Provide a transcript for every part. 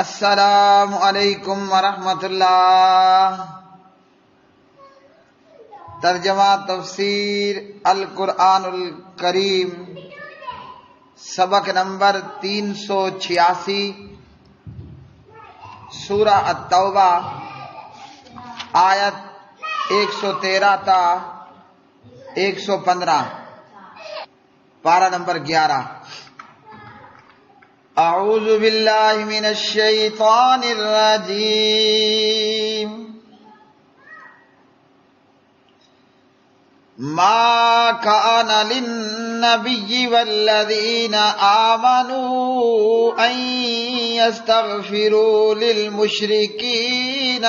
السلام علیکم ورحمۃ اللہ۔ ترجمہ تفسیر القرآن الکریم، سبق نمبر 386، سورہ التوبہ، آیت 113 تا 115، پارہ نمبر 11۔ اعوذ باللہ من الشیطان الرجیم۔ ما كان للنبي والذين آمنوا أن يستغفروا للمشركين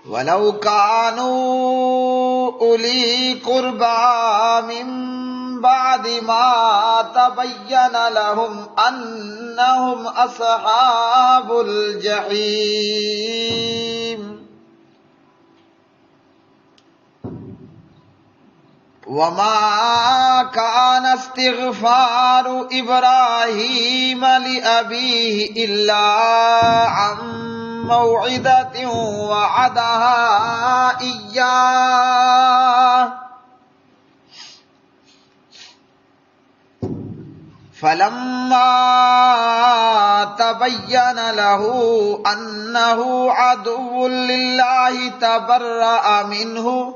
ولو كانوا أولي قربى من بعد ما تبين لهم أنهم أصحاب الجحيم وما كان استغفار إبراهيم لأبيه إلا عن موعدة وعدها إياه فلما تبين له أنه عدو لله تبرأ منه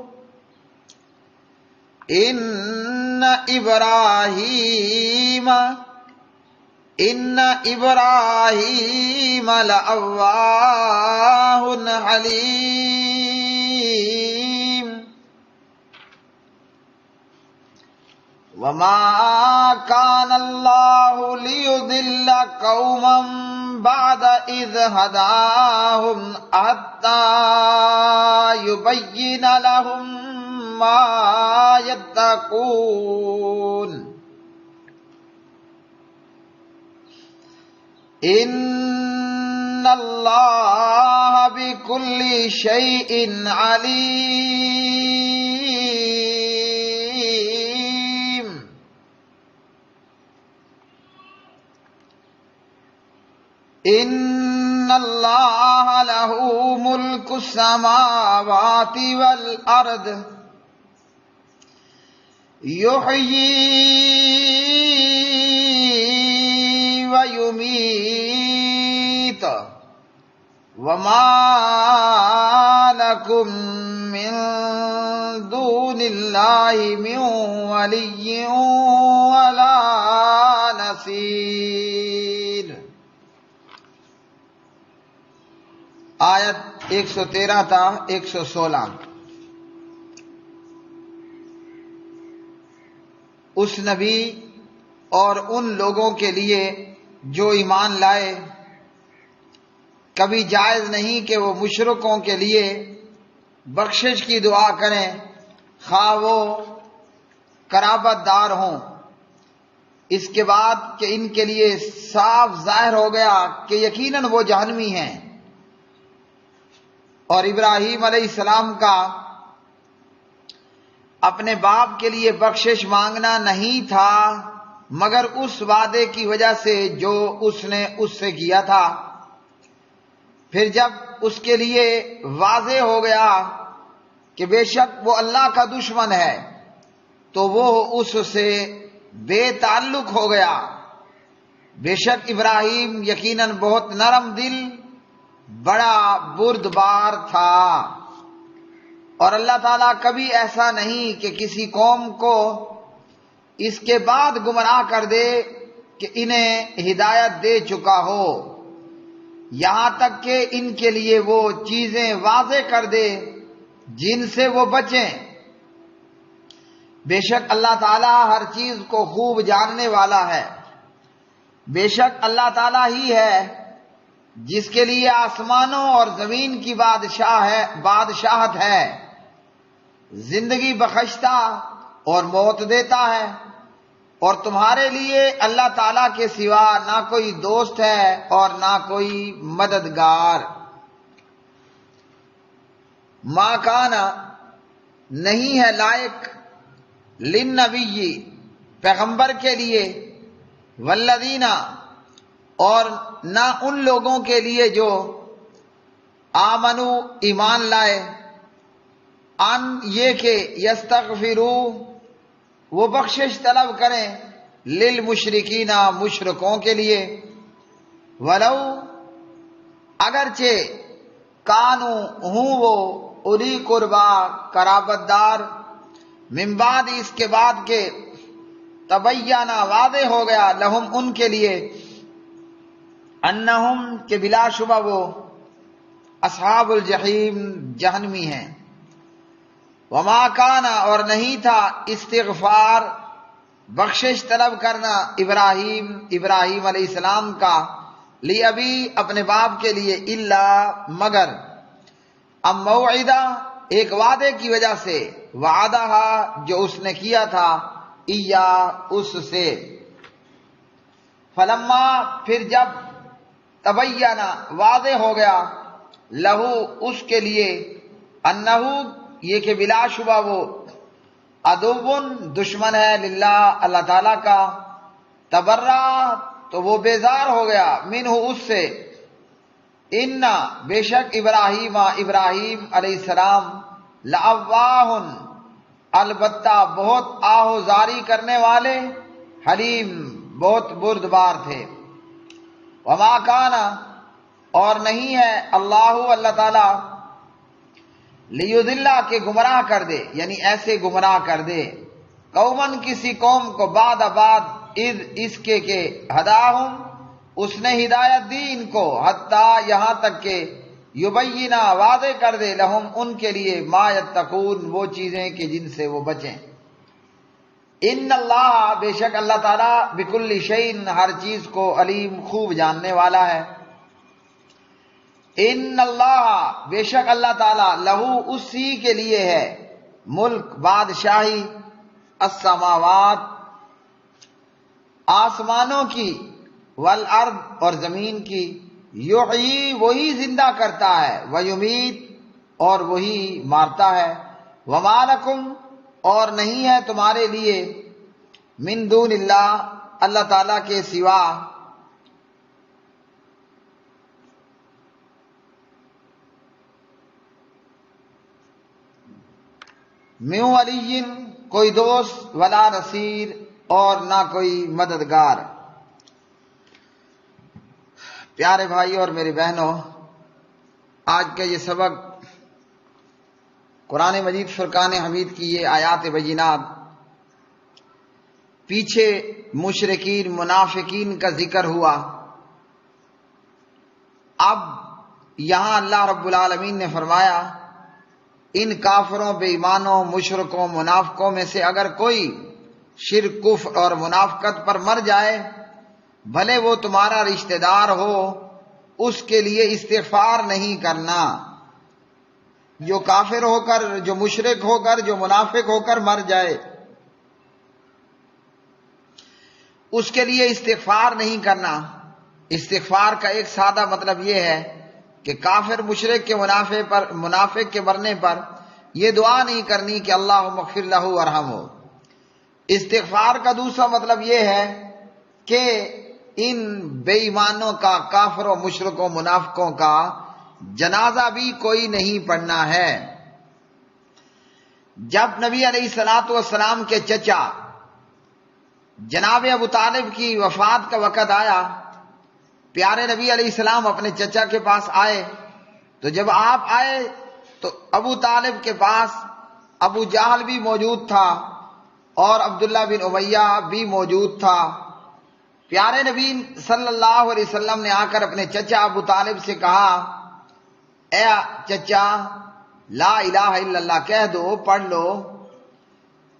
إن إبراهيم لأواه حليم وما كان الله ليضل قوما بعد إذ هداهم حتى يبين لهم ما يتقون إن الله بكل شيء عليم۔ إن الله له ملك السماوات والأرض يحيي ويميت وما لكم من دون الله من ولي ولا نصير۔ آیت 113 تا 116۔ اس نبی اور ان لوگوں کے لیے جو ایمان لائے کبھی جائز نہیں کہ وہ مشرکوں کے لیے بخشش کی دعا کریں، خواہ وہ قرابت دار ہوں، اس کے بعد کہ ان کے لیے صاف ظاہر ہو گیا کہ یقیناً وہ جہنمی ہیں۔ اور ابراہیم علیہ السلام کا اپنے باپ کے لیے بخشش مانگنا نہیں تھا مگر اس وعدے کی وجہ سے جو اس نے اس سے کیا تھا۔ پھر جب اس کے لیے واضح ہو گیا کہ بے شک وہ اللہ کا دشمن ہے تو وہ اس سے بے تعلق ہو گیا۔ بے شک ابراہیم یقیناً بہت نرم دل، بڑا بردبار تھا۔ اور اللہ تعالیٰ کبھی ایسا نہیں کہ کسی قوم کو اس کے بعد گمراہ کر دے کہ انہیں ہدایت دے چکا ہو، یہاں تک کہ ان کے لیے وہ چیزیں واضح کر دے جن سے وہ بچیں۔ بے شک اللہ تعالیٰ ہر چیز کو خوب جاننے والا ہے۔ بے شک اللہ تعالیٰ ہی ہے جس کے لیے آسمانوں اور زمین کی بادشاہت ہے، زندگی بخشتا اور موت دیتا ہے، اور تمہارے لیے اللہ تعالیٰ کے سوا نہ کوئی دوست ہے اور نہ کوئی مددگار۔ ما کانا نہیں ہے لائق للنبی پیغمبر کے لیے والذین، اور نہ ان لوگوں کے لیے جو آمنو ایمان لائے، ان یہ کہ یستغفروا وہ بخشش طلب کریں، للمشرکین مشرکوں کے لیے، ولو اگرچہ کانو ہوں وہ اولی قربا قرابت دار، من بعد اس کے بعد کے تبینہ واضح ہو گیا، لہم ان کے لیے، انہم کہ بلا شبہ وہ اصحاب الجحیم جہنمی ہیں، وما کان اور نہیں تھا استغفار بخشش طلب کرنا ابراہیم علیہ السلام کا، لی ابی اپنے باپ کے لیے، الا مگر، اب موعدہ ایک وعدے کی وجہ سے، وعدہ جو اس نے کیا تھا، ایا اس سے، فلما پھر جب، تبینہ واضح ہو گیا، لہو اس کے لیے، انہو یہ کہ بلا شبہ وہ، عدوٌ دشمن ہے، للہ اللہ تعالیٰ کا، تبرہ تو وہ بیزار ہو گیا، منہ اس سے، ان بے شک ابراہیم علیہ السلام، لأواہ البتہ بہت آہوزاری کرنے والے، حلیم بہت بردبار تھے، وما کان اور نہیں ہے اللہ تعالیٰ، لیضل کہ گمراہ کر دے، یعنی ایسے گمراہ کر دے، قومن کسی قوم کو، بعد اذ اس کے کہ ہداہم اس نے ہدایت دی ان کو، حتیٰ یہاں تک کہ یبینہ واضح کر دے، لہم ان کے لیے، ما یتقون وہ چیزیں کہ جن سے وہ بچیں، ان اللہ بے شک اللہ تعالیٰ، بکل شیء ہر چیز کو، علیم خوب جاننے والا ہے، ان اللہ بے شک اللہ تعالیٰ، لہو اسی کے لیے ہے، ملک بادشاہی، السماوات آسمانوں کی، والارض اور زمین کی، یحیی وہی زندہ کرتا ہے، ویمیت اور وہی مارتا ہے، وما لکم اور نہیں ہے تمہارے لیے، من دون اللہ اللہ تعالیٰ کے سوا، من ولی کوئی دوست، ولا نصیر اور نہ کوئی مددگار۔ پیارے بھائی اور میری بہنوں، آج کا یہ سبق قرآن مجید فرقان حمید کی یہ آیات بینات، پیچھے مشرکین منافقین کا ذکر ہوا، اب یہاں اللہ رب العالمین نے فرمایا ان کافروں، بے ایمانوں، مشرکوں، منافقوں میں سے اگر کوئی شرک، کفر اور منافقت پر مر جائے، بھلے وہ تمہارا رشتہ دار ہو، اس کے لیے استغفار نہیں کرنا۔ جو کافر ہو کر، جو مشرک ہو کر، جو منافق ہو کر مر جائے، اس کے لیے استغفار نہیں کرنا۔ استغفار کا ایک سادہ مطلب یہ ہے کہ کافر، مشرک کے، منافق کے مرنے پر یہ دعا نہیں کرنی کہ اللہم اغفر لہ وارحمہ۔ استغفار کا دوسرا مطلب یہ ہے کہ ان بے ایمانوں کا، کافروں، مشرکوں، منافقوں کا جنازہ بھی کوئی نہیں پڑھنا ہے۔ جب نبی علیہ السلام کے چچا جناب ابو طالب کی وفات کا وقت آیا، پیارے نبی علیہ السلام اپنے چچا کے پاس آئے، تو جب آپ آئے تو ابو طالب کے پاس ابو جہل بھی موجود تھا اور عبداللہ بن امیہ بھی موجود تھا۔ پیارے نبی صلی اللہ علیہ وسلم نے آ کر اپنے چچا ابو طالب سے کہا، اے چچا، لا الہ الا اللہ کہہ دو، پڑھ لو،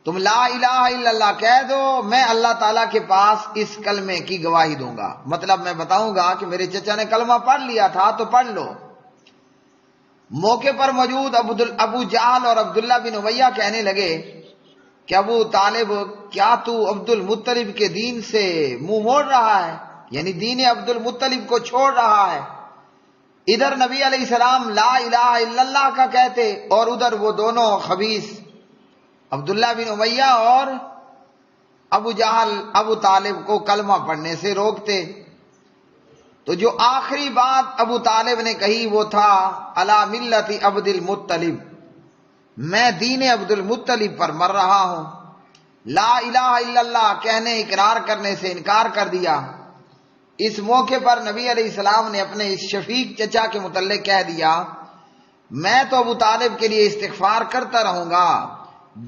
تم لا الہ الا اللہ کہہ دو، میں اللہ تعالیٰ کے پاس اس کلمے کی گواہی دوں گا، مطلب میں بتاؤں گا کہ میرے چچا نے کلمہ پڑھ لیا تھا تو پڑھ لو۔ موقع پر موجود ابو جہل اور عبداللہ بن امیہ کہنے لگے کہ ابو طالب، کیا تو عبد المطلب کے دین سے منہ موڑ رہا ہے، یعنی دین عبد المطلب کو چھوڑ رہا ہے؟ ادھر نبی علیہ السلام لا الہ الا اللہ کا کہتے اور ادھر وہ دونوں خبیث عبداللہ بن امیہ اور ابو جہل ابو طالب کو کلمہ پڑھنے سے روکتے۔ تو جو آخری بات ابو طالب نے کہی وہ تھا علی ملت عبد المطلب، میں دین عبد المطلب پر مر رہا ہوں۔ لا الہ الا اللہ کہنے اقرار کرنے سے انکار کر دیا۔ اس موقع پر نبی علیہ السلام نے اپنے اس شفیق چچا کے متعلق کہہ دیا میں تو ابو طالب کے لیے استغفار کرتا رہوں گا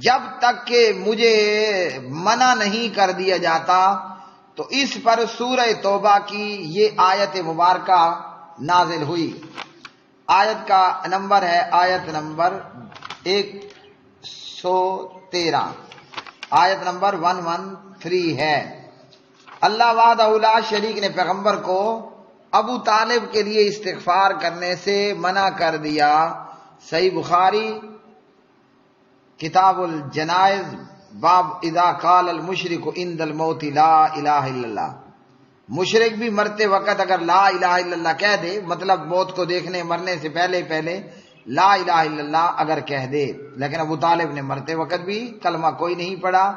جب تک کہ مجھے منع نہیں کر دیا جاتا۔ تو اس پر سورہ توبہ کی یہ آیت مبارکہ نازل ہوئی۔ آیت کا نمبر ہے آیت نمبر 113، آیت نمبر 113 ہے۔ اللہ وحدہ لا شریک نے پیغمبر کو ابو طالب کے لیے استغفار کرنے سے منع کر دیا۔ صحیح بخاری کتاب الجنائز باب اذا قال المشرک عند الموت لا الہ الا اللہ، مشرک بھی مرتے وقت اگر لا الہ الا اللہ کہہ دے، مطلب موت کو دیکھنے مرنے سے پہلے لا الہ الا اللہ اگر کہہ دے، لیکن ابو طالب نے مرتے وقت بھی کلمہ کوئی نہیں پڑھا۔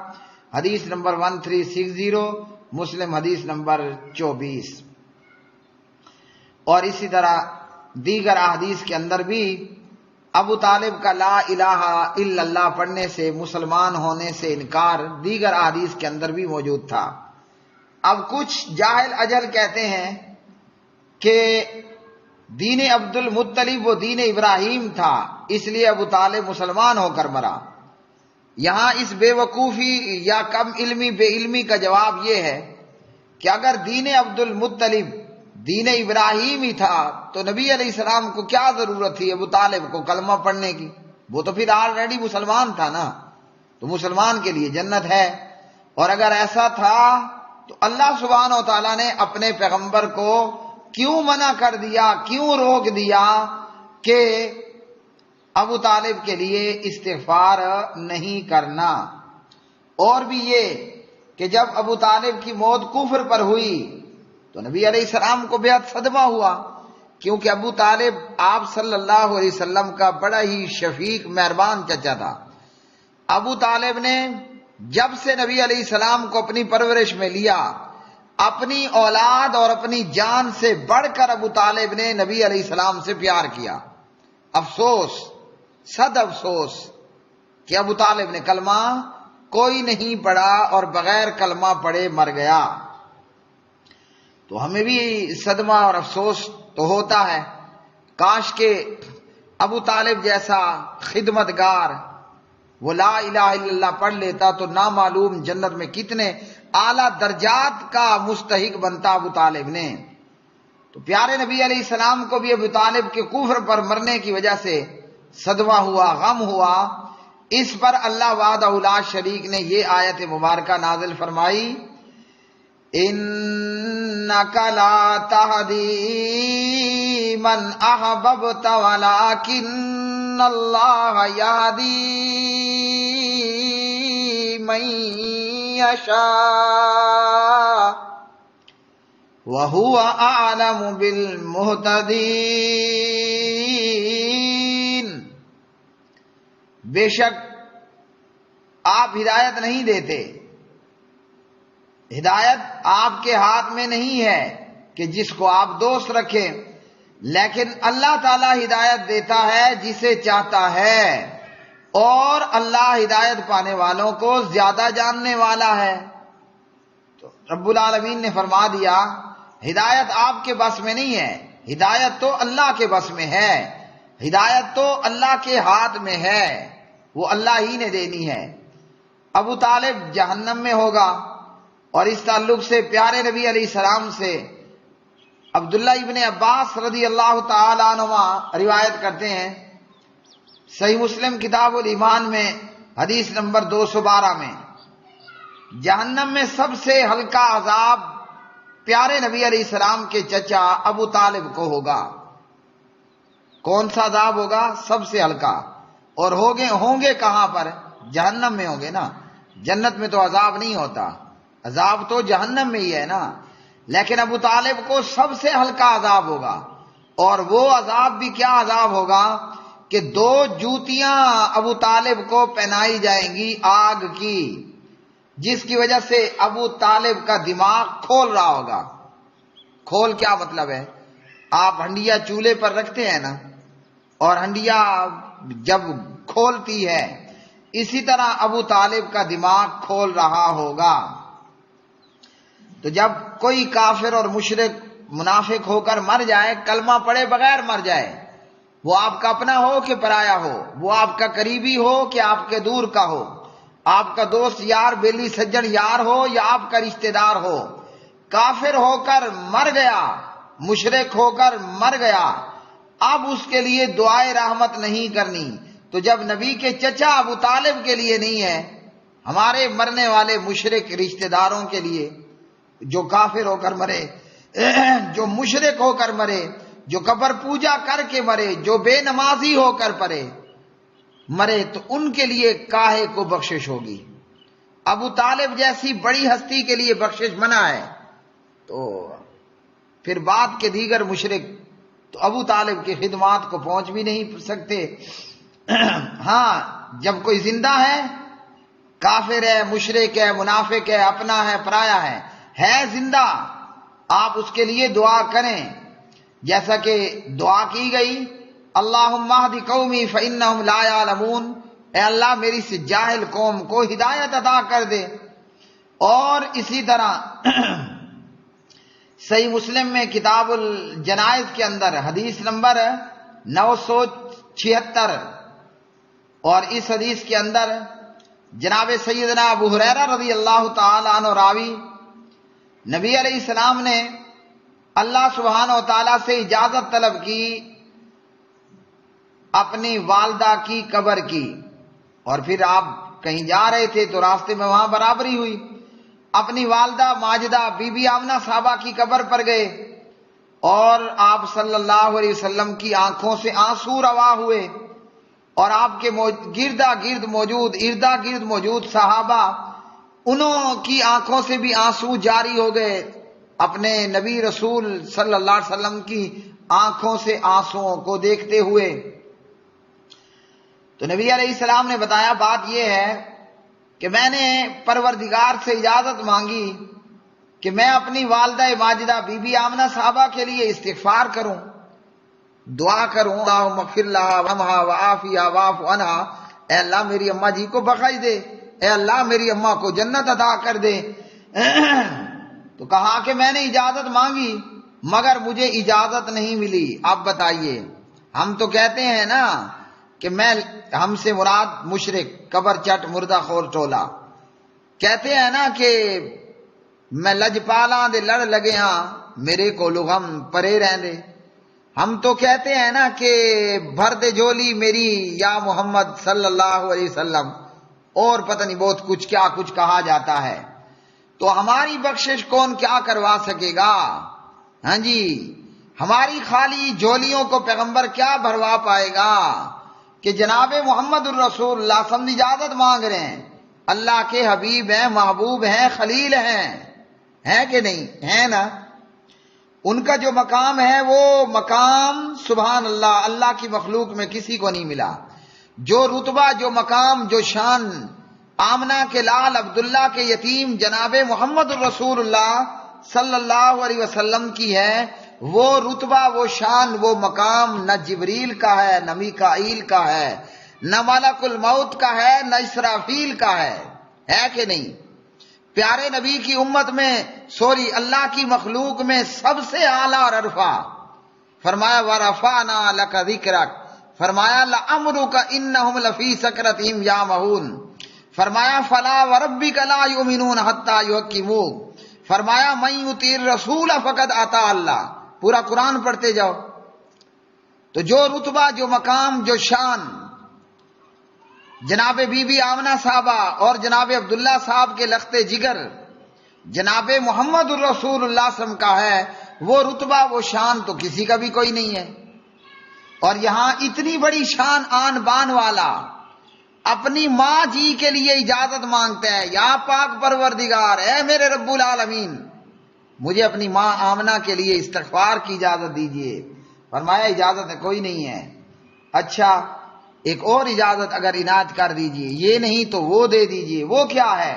حدیث نمبر 1360، مسلم حدیث نمبر 24۔ اور اسی طرح دیگر احادیث کے اندر بھی ابو طالب کا لا الہ الا اللہ پڑھنے سے مسلمان ہونے سے انکار دیگر احادیث کے اندر بھی موجود تھا۔ اب کچھ جاہل اجہل کہتے ہیں کہ دین عبد المطلب وہ دین ابراہیم تھا، اس لیے ابو طالب مسلمان ہو کر مرا۔ یہاں اس بے وقوفی یا کم علمی بے علمی کا جواب یہ ہے کہ اگر دین عبد المطلب دین ابراہیم ہی تھا تو نبی علیہ السلام کو کیا ضرورت تھی ابو طالب کو کلمہ پڑھنے کی؟ وہ تو پھر آلریڈی مسلمان تھا نا، تو مسلمان کے لیے جنت ہے۔ اور اگر ایسا تھا تو اللہ سبحانہ و تعالیٰ نے اپنے پیغمبر کو کیوں منع کر دیا، کیوں روک دیا کہ ابو طالب کے لیے استغفار نہیں کرنا؟ اور بھی یہ کہ جب ابو طالب کی موت کفر پر ہوئی تو نبی علیہ السلام کو بہت صدمہ ہوا، کیونکہ ابو طالب آپ صلی اللہ علیہ وسلم کا بڑا ہی شفیق مہربان چچا تھا۔ ابو طالب نے جب سے نبی علیہ السلام کو اپنی پرورش میں لیا، اپنی اولاد اور اپنی جان سے بڑھ کر ابو طالب نے نبی علیہ السلام سے پیار کیا۔ افسوس، صد افسوس کہ ابو طالب نے کلمہ کوئی نہیں پڑھا اور بغیر کلمہ پڑھے مر گیا۔ تو ہمیں بھی صدمہ اور افسوس تو ہوتا ہے، کاش کہ ابو طالب جیسا خدمتگار وہ لا الہ الا اللہ پڑھ لیتا تو نامعلوم جنت میں کتنے اعلیٰ درجات کا مستحق بنتا ابو طالب نے۔ تو پیارے نبی علیہ السلام کو بھی ابو طالب کے کفر پر مرنے کی وجہ سے صدمہ ہوا، غم ہوا۔ اس پر اللہ وحدہ لا شریک نے یہ آیت مبارکہ نازل فرمائی انک لا تہدی من احببت ولکن اللہ یہدی من یشاء وہو اعلم بالمہتدین۔ بے شک آپ ہدایت نہیں دیتے، ہدایت آپ کے ہاتھ میں نہیں ہے کہ جس کو آپ دوست رکھیں، لیکن اللہ تعالی ہدایت دیتا ہے جسے چاہتا ہے، اور اللہ ہدایت پانے والوں کو زیادہ جاننے والا ہے۔ تو رب العالمین نے فرما دیا ہدایت آپ کے بس میں نہیں ہے، ہدایت تو اللہ کے بس میں ہے، ہدایت تو اللہ کے ہاتھ میں ہے، وہ اللہ ہی نے دینی ہے۔ ابو طالب جہنم میں ہوگا، اور اس تعلق سے پیارے نبی علیہ السلام سے عبداللہ ابن عباس رضی اللہ تعالی عنہما روایت کرتے ہیں، صحیح مسلم کتاب الایمان میں حدیث نمبر 212 میں، جہنم میں سب سے ہلکا عذاب پیارے نبی علیہ السلام کے چچا ابو طالب کو ہوگا۔ کون سا عذاب ہوگا؟ سب سے ہلکا۔ اور ہوں گے کہاں پر؟ جہنم میں ہوں گے نا، جنت میں تو عذاب نہیں ہوتا، عذاب تو جہنم میں ہی ہے نا۔ لیکن ابو طالب کو سب سے ہلکا عذاب ہوگا، اور وہ عذاب بھی کیا عذاب ہوگا کہ 2 جوتیاں ابو طالب کو پہنائی جائیں گی آگ کی، جس کی وجہ سے ابو طالب کا دماغ کھول رہا ہوگا۔ کھول کیا مطلب ہے؟ آپ ہنڈیا چولہے پر رکھتے ہیں نا، اور ہنڈیا جب کھولتی ہے، اسی طرح ابو طالب کا دماغ کھول رہا ہوگا۔ تو جب کوئی کافر اور مشرک منافق ہو کر مر جائے، کلمہ پڑے بغیر مر جائے، وہ آپ کا اپنا ہو کہ پرایا ہو، وہ آپ کا قریبی ہو کہ آپ کے دور کا ہو، آپ کا دوست یار بیلی سجن یار ہو یا آپ کا رشتہ دار ہو، کافر ہو کر مر گیا، مشرک ہو کر مر گیا، اب اس کے لیے دعائے رحمت نہیں کرنی۔ تو جب نبی کے چچا ابو طالب کے لیے نہیں ہے، ہمارے مرنے والے مشرک رشتہ داروں کے لیے، جو کافر ہو کر مرے، جو مشرک ہو کر مرے، جو قبر پوجا کر کے مرے، جو بے نمازی ہو کر مرے، تو ان کے لیے کاہے کو بخشش ہوگی؟ ابو طالب جیسی بڑی ہستی کے لیے بخشش منع ہے، تو پھر بعد کے دیگر مشرک تو ابو طالب کی خدمات کو پہنچ بھی نہیں سکتے۔ ہاں، جب کوئی زندہ ہے، کافر ہے، مشرک ہے، منافق ہے، اپنا ہے، پرایا ہے زندہ، آپ اس کے لیے دعا کریں، جیسا کہ دعا کی گئی، اللہم اہد قومی فانہم لا یعلمون، اے اللہ میری سے جاہل قوم کو ہدایت عطا کر دے۔ اور اسی طرح صحیح مسلم میں کتاب الجنائز کے اندر حدیث نمبر 976، اور اس حدیث کے اندر جناب سیدنا ابو ہریرہ رضی اللہ تعالی عنہ راوی، نبی علیہ السلام نے اللہ سبحانہ و تعالیٰ سے اجازت طلب کی اپنی والدہ کی قبر کی، اور پھر آپ کہیں جا رہے تھے تو راستے میں وہاں برابری ہوئی، اپنی والدہ ماجدہ بی بی آمنہ صاحبہ کی قبر پر گئے، اور آپ صلی اللہ علیہ وسلم کی آنکھوں سے آنسو روا ہوئے، اور آپ کے اردا گرد موجود صحابہ، انہوں کی آنکھوں سے بھی آنسو جاری ہو گئے، اپنے نبی رسول صلی اللہ علیہ وسلم کی آنکھوں سے آنسوؤں کو دیکھتے ہوئے۔ تو نبی علیہ السلام نے بتایا بات یہ ہے کہ میں نے پروردگار سے اجازت مانگی کہ میں اپنی والدہ ماجدہ بی بی آمنہ صاحبہ کے لیے استغفار کروں، دعا کروں، اللہم اغفر لہا وارحمھا وعافیھا واعف عنھا، اے اللہ میری اماں جی کو بخش دے، اے اللہ میری اماں کو جنت عطا کر دے۔ تو کہا کہ میں نے اجازت مانگی مگر مجھے اجازت نہیں ملی۔ اب بتائیے، ہم تو کہتے ہیں نا کہ ہم سے مراد مشرک، قبر چٹ، مردہ خور ٹولا، کہتے ہیں نا کہ میں لجپالاں دے لڑ لگے ہاں میرے کو لغم پرے رہندے، ہم تو کہتے ہیں نا کہ بھر دے جولی میری یا محمد صلی اللہ علیہ وسلم، اور پتہ نہیں بہت کچھ کیا کچھ کہا جاتا ہے۔ تو ہماری بخشش کون کیا کروا سکے گا؟ ہاں جی، ہماری خالی جولیوں کو پیغمبر کیا بھروا پائے گا کہ جناب محمد الرسول اللہ صلی اللہ علیہ وسلم اجازت مانگ رہے ہیں، اللہ کے حبیب ہیں، محبوب ہیں، خلیل ہیں کہ نہیں ہے نا؟ ان کا جو مقام ہے وہ مقام سبحان اللہ، اللہ کی مخلوق میں کسی کو نہیں ملا۔ جو رتبہ، جو مقام، جو شان آمنہ کے لال عبداللہ کے یتیم جناب محمد الرسول اللہ صلی اللہ علیہ وسلم کی ہے، وہ رتبہ، وہ شان، وہ مقام نہ جبریل کا ہے، نہ میکائیل کا ہے، نہ ملک الموت کا ہے، نہ اسرافیل کا ہے کہ نہیں؟ پیارے نبی کی امت میں، اللہ کی مخلوق میں سب سے اعلیٰ اور عرفہ، فرمایا وَرَفَعْنَا لَكَ ذِكْرَكَ، فرمایا لَعَمْرُكَ إِنَّهُمْ لَفِي سَكْرَتِهِمْ يَعْمَهُونَ، فرمایا فَلَا وَرَبِّكَ لَا يُؤْمِنُونَ حَتَّى يُحَكِّمُوكَ، فرمایا مَن يُطِعِ الرَّسُولَ فَقَدْ أَطَاعَ اللَّهَ، پورا قرآن پڑھتے جاؤ۔ تو جو رتبہ، جو مقام، جو شان جناب بی بی آمنہ صاحبہ اور جناب عبداللہ صاحب کے لخت جگر جناب محمد الرسول اللہ صلی اللہ علیہ وسلم کا ہے، وہ رتبہ، وہ شان تو کسی کا بھی کوئی نہیں ہے۔ اور یہاں اتنی بڑی شان آن بان والا اپنی ماں جی کے لیے اجازت مانگتا ہے، یا پاک پروردگار، اے میرے رب العالمین، مجھے اپنی ماں آمنہ کے لیے استغفار کی اجازت دیجیے۔ فرمایا اجازت ہے کوئی نہیں ہے، اچھا ایک اور اجازت اگر عنایت کر دیجیے، یہ نہیں تو وہ دے دیجیے۔ وہ کیا ہے؟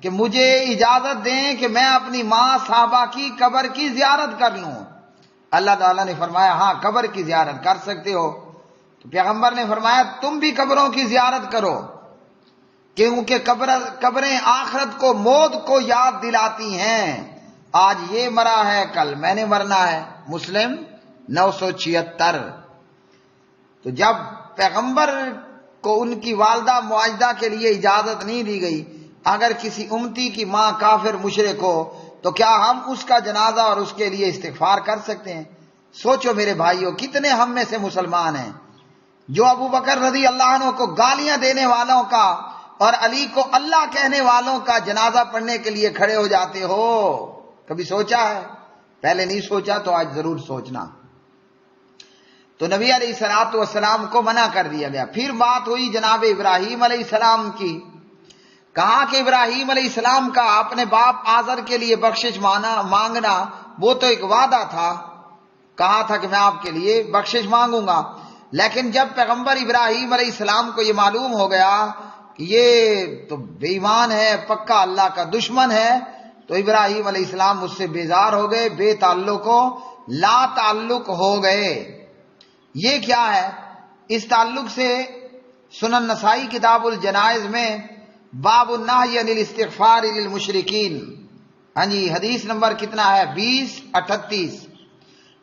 کہ مجھے اجازت دیں کہ میں اپنی ماں صحابہ کی قبر کی زیارت کر لوں. اللہ تعالیٰ نے فرمایا ہاں قبر کی زیارت کر سکتے ہو. تو پیغمبر نے فرمایا تم بھی قبروں کی زیارت کرو، کیونکہ قبریں آخرت کو، موت کو یاد دلاتی ہیں. آج یہ مرا ہے کل میں نے مرنا ہے. مسلم 976. تو جب پیغمبر کو ان کی والدہ معاہدہ کے لیے اجازت نہیں دی گئی، اگر کسی امتی کی ماں کافر مشرک ہو تو کیا ہم اس کا جنازہ اور اس کے لیے استغفار کر سکتے ہیں؟ سوچو میرے بھائیوں، کتنے ہم میں سے مسلمان ہیں جو ابو بکر رضی اللہ عنہ کو گالیاں دینے والوں کا اور علی کو اللہ کہنے والوں کا جنازہ پڑھنے کے لیے کھڑے ہو جاتے ہو. کبھی سوچا ہے؟ پہلے نہیں سوچا تو آج ضرور سوچنا. تو نبی علیہ الصلوۃ والسلام کو منع کر دیا گیا. پھر بات ہوئی جناب ابراہیم علیہ السلام کی. کہا کہ ابراہیم علیہ السلام کا اپنے باپ آزر کے لیے بخشش مانگنا وہ تو ایک وعدہ تھا، کہا تھا کہ میں آپ کے لیے بخشش مانگوں گا. لیکن جب پیغمبر ابراہیم علیہ السلام کو یہ معلوم ہو گیا کہ یہ تو بے ایمان ہے، پکا اللہ کا دشمن ہے، تو ابراہیم علیہ السلام اس سے بیزار ہو گئے، بے تعلق و لا تعلق ہو گئے. یہ کیا ہے؟ اس تعلق سے سنن نسائی کتاب الجنائز میں باب النہی عن الاستغفار للمشرکین، ہاں جی، حدیث نمبر کتنا ہے؟ 2038.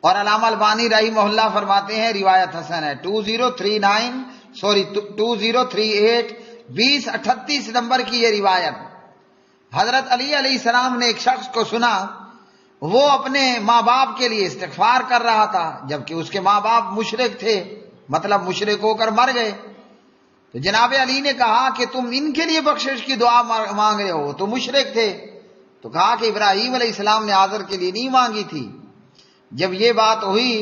اور علامہ البانی رحمہ اللہ فرماتے ہیں روایت حسن ہے. 2038 2038 نمبر کی یہ روایت. حضرت علی علیہ السلام نے ایک شخص کو سنا، وہ اپنے ماں باپ کے لیے استغفار کر رہا تھا جبکہ اس کے ماں باپ مشرک تھے، مطلب مشرک ہو کر مر گئے. تو جناب علی نے کہا کہ تم ان کے لیے بخشش کی دعا مانگ رہے ہو، تو مشرک تھے. تو کہا کہ ابراہیم علیہ السلام نے آزر کے لیے نہیں مانگی تھی. جب یہ بات ہوئی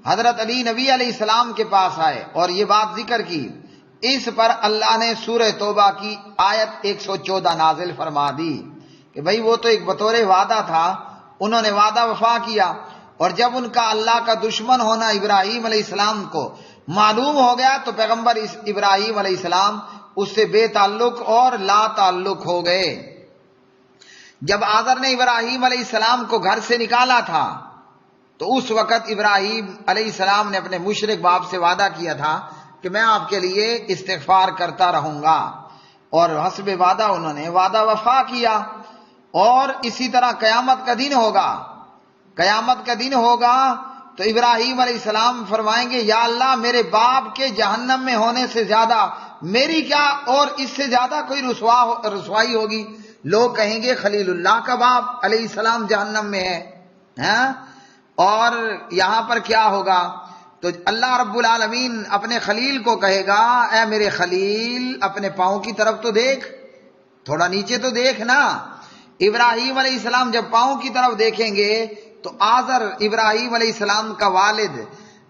حضرت علی نبی علیہ السلام کے پاس آئے اور یہ بات ذکر کی. اس پر اللہ نے سورہ توبہ کی آیت 114 نازل فرما دی کہ بھئی وہ تو ایک بطور وعدہ تھا، انہوں نے وعدہ وفا کیا، اور جب ان کا اللہ کا دشمن ہونا ابراہیم علیہ السلام کو معلوم ہو گیا تو پیغمبر ابراہیم علیہ السلام اس سے بے تعلق اور لا تعلق ہو گئے. جب آزر نے ابراہیم علیہ السلام کو گھر سے نکالا تھا تو اس وقت ابراہیم علیہ السلام نے اپنے مشرک باپ سے وعدہ کیا تھا کہ میں آپ کے لیے استغفار کرتا رہوں گا، اور حسب وعدہ انہوں نے وعدہ وفا کیا. اور اسی طرح قیامت کا دن ہوگا، قیامت کا دن ہوگا تو ابراہیم علیہ السلام فرمائیں گے یا اللہ میرے باپ کے جہنم میں ہونے سے زیادہ میری کیا اور اس سے زیادہ کوئی رسوائی ہوگی. لوگ کہیں گے خلیل اللہ کا باپ علیہ السلام جہنم میں ہے، اور یہاں پر کیا ہوگا؟ تو اللہ رب العالمین اپنے خلیل کو کہے گا اے میرے خلیل اپنے پاؤں کی طرف تو دیکھ، تھوڑا نیچے تو دیکھ نا. ابراہیم علیہ السلام جب پاؤں کی طرف دیکھیں گے تو آزر ابراہیم علیہ السلام کا والد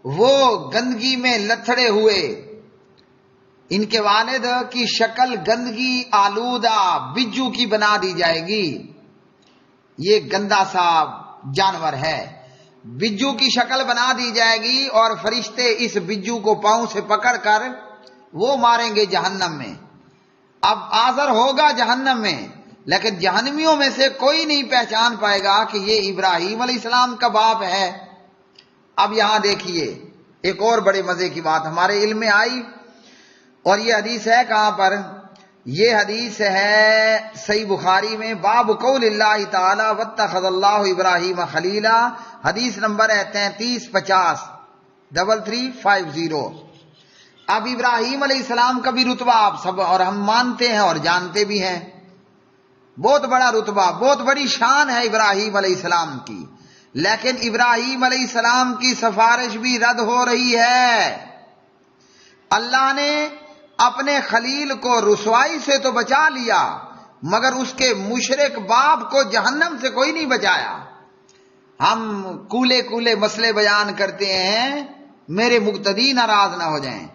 وہ گندگی میں لتھڑے ہوئے، ان کے والد کی شکل گندگی آلودہ بجو کی بنا دی جائے گی. یہ گندا سا جانور ہے، بجو کی شکل بنا دی جائے گی، اور فرشتے اس بجو کو پاؤں سے پکڑ کر وہ ماریں گے جہنم میں. اب آزر ہوگا جہنم میں، لیکن جہنمیوں میں سے کوئی نہیں پہچان پائے گا کہ یہ ابراہیم علیہ السلام کا باپ ہے. اب یہاں دیکھیے ایک اور بڑے مزے کی بات ہمارے علم میں آئی، اور یہ حدیث ہے کہاں پر؟ یہ حدیث ہے صحیح بخاری میں باب قول اللہ تعالی واتخذ اللہ ابراہیم خلیلا، حدیث نمبر ہے 3350 3350. اب ابراہیم علیہ السلام کا بھی رتبہ آپ سب اور ہم مانتے ہیں اور جانتے بھی ہیں، بہت بڑا رتبہ، بہت بڑی شان ہے ابراہیم علیہ السلام کی. لیکن ابراہیم علیہ السلام کی سفارش بھی رد ہو رہی ہے. اللہ نے اپنے خلیل کو رسوائی سے تو بچا لیا مگر اس کے مشرک باپ کو جہنم سے کوئی نہیں بچایا. ہم کولے کولے مسئلے بیان کرتے ہیں، میرے مقتدی ناراض نہ ہو جائیں،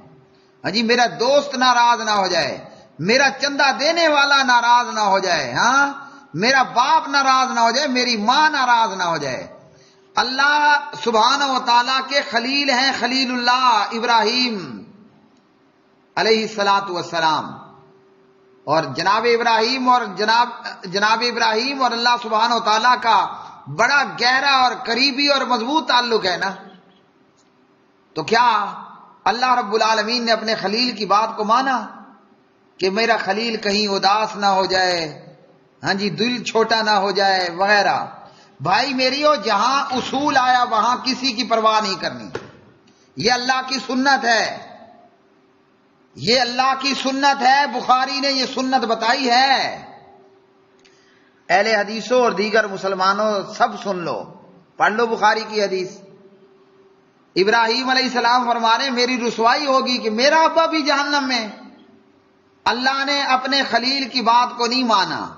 ہاں جی، میرا دوست ناراض نہ ہو جائے، میرا چندہ دینے والا ناراض نہ ہو جائے، ہاں میرا باپ ناراض نہ ہو جائے، میری ماں ناراض نہ ہو جائے. اللہ سبحانہ و تعالیٰ کے خلیل ہیں، خلیل اللہ ابراہیم علیہ الصلاۃ والسلام. اور جناب ابراہیم اور اللہ سبحانہ و تعالیٰ کا بڑا گہرا اور قریبی اور مضبوط تعلق ہے نا، تو کیا اللہ رب العالمین نے اپنے خلیل کی بات کو مانا کہ میرا خلیل کہیں اداس نہ ہو جائے، ہاں جی، دل چھوٹا نہ ہو جائے وغیرہ؟ بھائی میریو، جہاں اصول آیا وہاں کسی کی پرواہ نہیں کرنی، یہ اللہ کی سنت ہے، یہ اللہ کی سنت ہے، بخاری نے یہ سنت بتائی ہے۔ اہل حدیثوں اور دیگر مسلمانوں سب سن لو، پڑھ لو بخاری کی حدیث۔ ابراہیم علیہ السلام فرما رہے میری رسوائی ہوگی کہ میرا ابا بھی جہنم میں، اللہ نے اپنے خلیل کی بات کو نہیں مانا،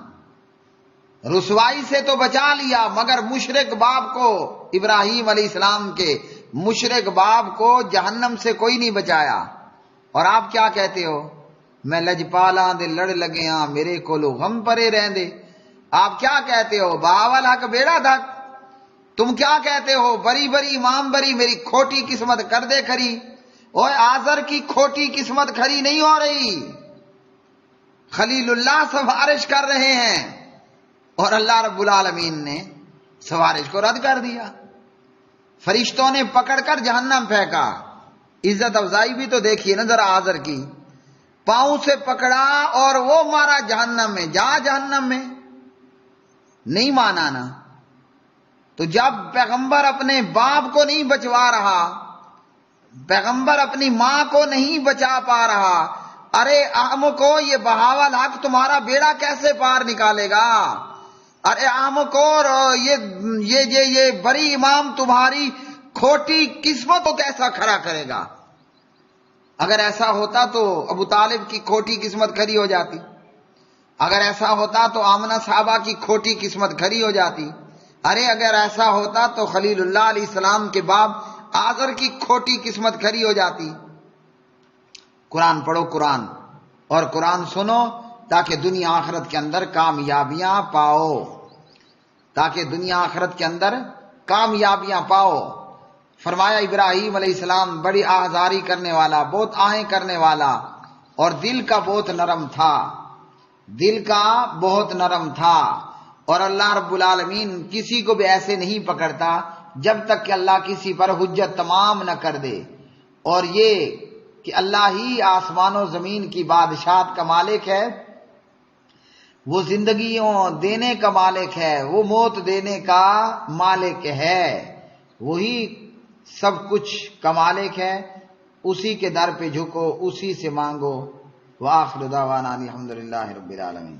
رسوائی سے تو بچا لیا مگر مشرک باپ کو، ابراہیم علیہ السلام کے مشرک باپ کو جہنم سے کوئی نہیں بچایا۔ اور آپ کیا کہتے ہو؟ میں لجپالاں دے لڑ لگے ہاں میرے کو لو غم پرے رہندے۔ آپ کیا کہتے ہو؟ بہاول حق بیڑا دھک۔ تم کیا کہتے ہو؟ بری بری امام بری، میری کھوٹی قسمت کر دے کھری۔ اوے آزر کی کھوٹی قسمت کھری نہیں ہو رہی، خلیل اللہ سفارش کر رہے ہیں اور اللہ رب العالمین نے سفارش کو رد کر دیا۔ فرشتوں نے پکڑ کر جہنم پھینکا۔ عزت افزائی بھی تو دیکھیے نا ذرا آزر کی، پاؤں سے پکڑا اور وہ مارا جہنم میں، جا جہنم میں، نہیں مانا نا۔ تو جب پیغمبر اپنے باپ کو نہیں بچوا رہا، پیغمبر اپنی ماں کو نہیں بچا پا رہا، ارے احم کو یہ بہاول حق تمہارا بیڑا کیسے پار نکالے گا؟ ارے احم کو یہ بری امام تمہاری کھوٹی قسمت کو کیسا کھڑا کرے گا؟ اگر ایسا ہوتا تو ابو طالب کی کھوٹی قسمت کھڑی ہو جاتی، اگر ایسا ہوتا تو آمنہ صحابہ کی کھوٹی قسمت کھڑی ہو جاتی، ارے اگر ایسا ہوتا تو خلیل اللہ علیہ السلام کے باپ آزر کی کھوٹی قسمت کھڑی ہو جاتی۔ قرآن پڑھو قرآن، اور قرآن سنو تاکہ دنیا آخرت کے اندر کامیابیاں پاؤ، تاکہ دنیا آخرت کے اندر کامیابیاں پاؤ۔ فرمایا ابراہیم علیہ السلام بڑی آہذاری کرنے والا، بہت آہیں کرنے والا، اور دل کا بہت نرم تھا، دل کا بہت نرم تھا۔ اور اللہ رب العالمین کسی کو بھی ایسے نہیں پکڑتا جب تک کہ اللہ کسی پر حجت تمام نہ کر دے۔ اور یہ کہ اللہ ہی آسمان و زمین کی بادشاہت کا مالک ہے، وہ زندگیوں دینے کا مالک ہے، وہ موت دینے کا مالک ہے، وہی سب کچھ کا مالک ہے، اسی کے در پہ جھکو، اسی سے مانگو۔ وآخر دعوانا الحمدللہ رب العالمین۔